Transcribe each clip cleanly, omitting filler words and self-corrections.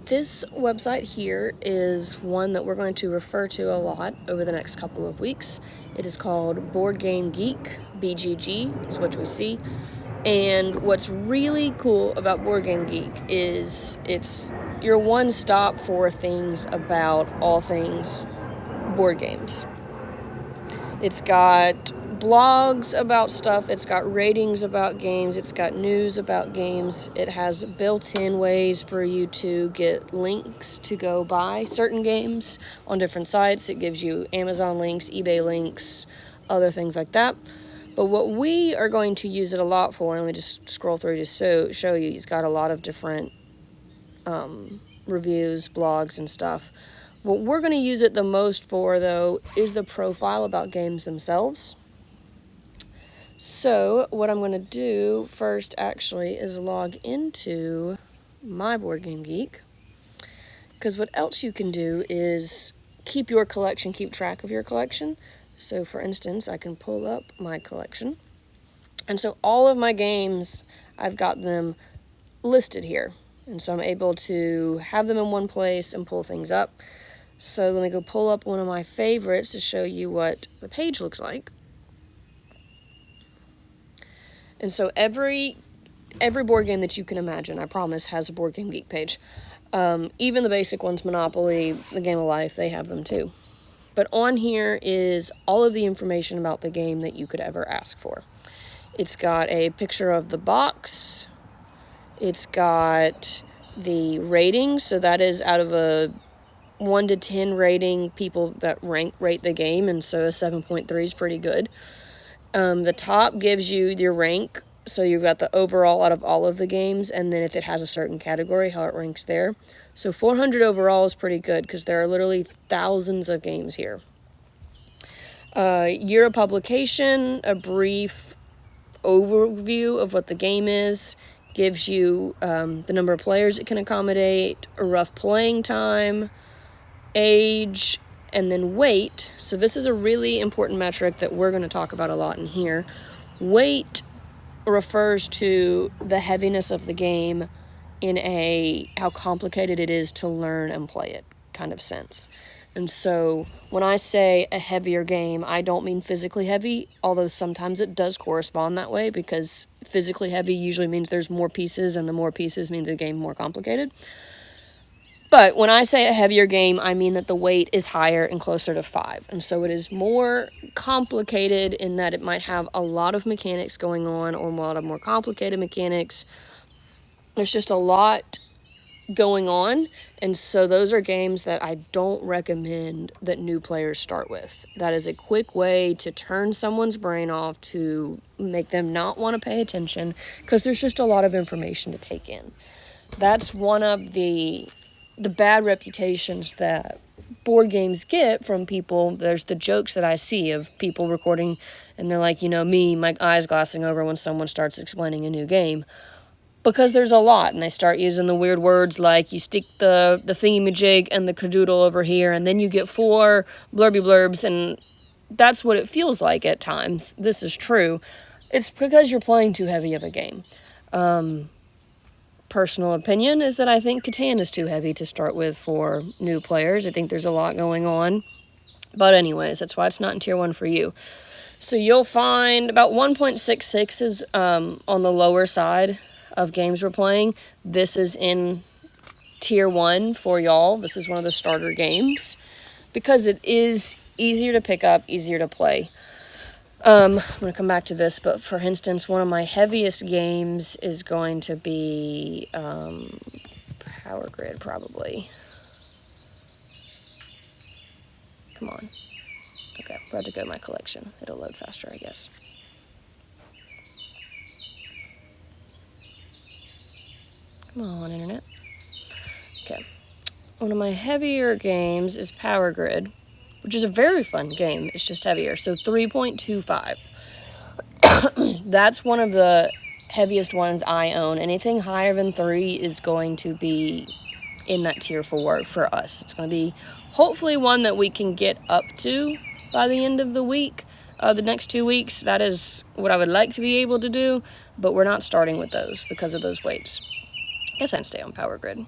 This website here is one that we're going to refer to a lot over the next couple of weeks. It is called Board Game Geek, BGG is what we see. And what's really cool about Board Game Geek is it's your one stop for things about all things board games. It's got blogs about stuff, it's got ratings about games, it's got news about games, it has built-in ways for you to get links to go buy certain games on different sites. It gives you Amazon links, eBay links, other things like that. But what we are going to use it a lot for, and let me just scroll through just so show you, it's got a lot of different reviews, blogs, and stuff. What we're going to use it the most for, though, is the profile about games themselves. So what I'm going to do first, actually, is log into my Board Game Geek. Because what else you can do is keep your collection, keep track of your collection. So, for instance, I can pull up my collection. And so all of my games, I've got them listed here. And so I'm able to have them in one place and pull things up. So let me go pull up one of my favorites to show you what the page looks like. And so every board game that you can imagine, I promise, has a Board Game Geek page. Even the basic ones, Monopoly, The Game of Life, they have them too. But on here is all of the information about the game that you could ever ask for. It's got a picture of the box. It's got the rating, so that is out of a 1 to 10 rating, people that rate the game, and so a 7.3 is pretty good. The top gives you your rank, so you've got the overall out of all of the games, and then if it has a certain category, how it ranks there. So 400 overall is pretty good, because there are literally thousands of games here. Year of publication, a brief overview of what the game is, gives you the number of players it can accommodate, a rough playing time, age, and then weight. So this is a really important metric that we're going to talk about a lot in here. Weight refers to the heaviness of the game in a how complicated it is to learn and play it kind of sense. And so when I say a heavier game, I don't mean physically heavy, although sometimes it does correspond that way, because physically heavy usually means there's more pieces, and the more pieces means the game more complicated. But when I say a heavier game, I mean that the weight is higher and closer to 5. And so it is more complicated in that it might have a lot of mechanics going on, or a lot of more complicated mechanics. There's just a lot going on. And so those are games that I don't recommend that new players start with. That is a quick way to turn someone's brain off, to make them not want to pay attention, because there's just a lot of information to take in. That's one of the bad reputations that board games get from people. There's the jokes that I see of people recording, and they're like, my eyes glassing over when someone starts explaining a new game. Because there's a lot, and they start using the weird words like you stick the thingamajig and the cadoodle over here, and then you get 4 blurby blurbs, and that's what it feels like at times. This is true. It's because you're playing too heavy of a game. Personal opinion is that I think Catan is too heavy to start with for new players. I think there's a lot going on. But anyways, that's why it's not in Tier 1 for you. So you'll find about 1.66 is on the lower side of games we're playing. This is in Tier 1 for y'all. This is one of the starter games, because it is easier to pick up, easier to play. I'm going to come back to this, but for instance, one of my heaviest games is going to be Power Grid, probably. Come on. Okay, I'm about to go to my collection. It'll load faster, I guess. Come on, Internet. Okay. One of my heavier games is Power Grid, which is a very fun game. It's just heavier. So 3.25. That's one of the heaviest ones I own. Anything higher than 3 is going to be in that Tier 4 for us. It's going to be hopefully one that we can get up to by the end of the week. The next 2 weeks, that is what I would like to be able to do, but we're not starting with those because of those weights. I guess I'd stay on Power Grid.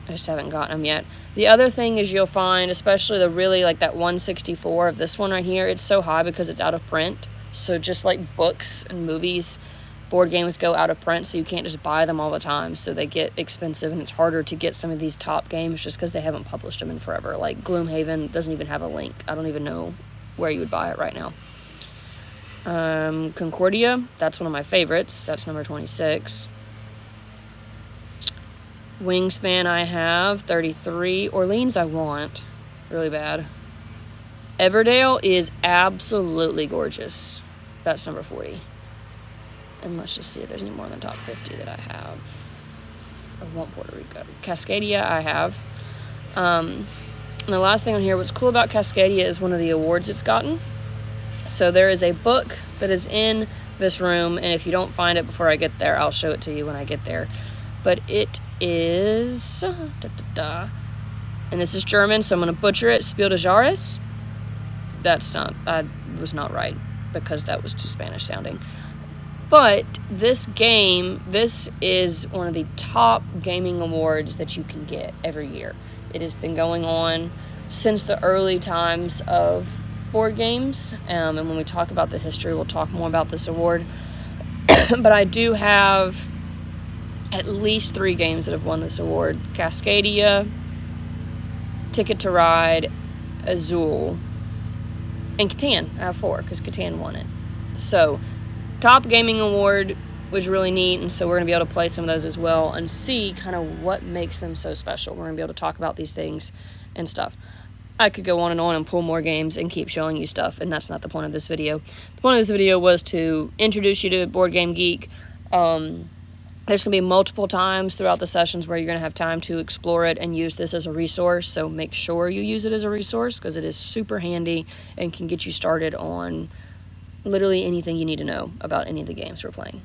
I just haven't gotten them yet. The other thing is you'll find, especially the really, like that 164 of this one right here, it's so high because it's out of print. So just like books and movies, board games go out of print, so you can't just buy them all the time. So they get expensive, and it's harder to get some of these top games just because they haven't published them in forever. Like Gloomhaven doesn't even have a link. I don't even know where you would buy it right now. Concordia, that's one of my favorites. That's number 26. Wingspan I have 33. Orleans I want really bad. Everdale is absolutely gorgeous. That's number 40. And let's just see if there's any more in the top 50 that I have. I want Puerto Rico. Cascadia I have. And the last thing on here, what's cool about Cascadia is one of the awards it's gotten. So there is a book that is in this room, and if you don't find it before I get there, I'll show it to you when I get there. But it is... and this is German, so I'm going to butcher it. Spiel des Jahres. That's not... I was not right, because that was too Spanish sounding. But this game, this is one of the top gaming awards that you can get every year. It has been going on since the early times of board games, and when we talk about the history, we'll talk more about this award. But I do have at least 3 games that have won this award. Cascadia, Ticket to Ride, Azul, and Catan. I have 4 because Catan won it. So, top gaming award was really neat, and so we're going to be able to play some of those as well and see kind of what makes them so special. We're going to be able to talk about these things and stuff. I could go on and pull more games and keep showing you stuff, and that's not the point of this video. The point of this video was to introduce you to Board Game Geek. There's going to be multiple times throughout the sessions where you're going to have time to explore it and use this as a resource, so make sure you use it as a resource because it is super handy and can get you started on literally anything you need to know about any of the games we're playing.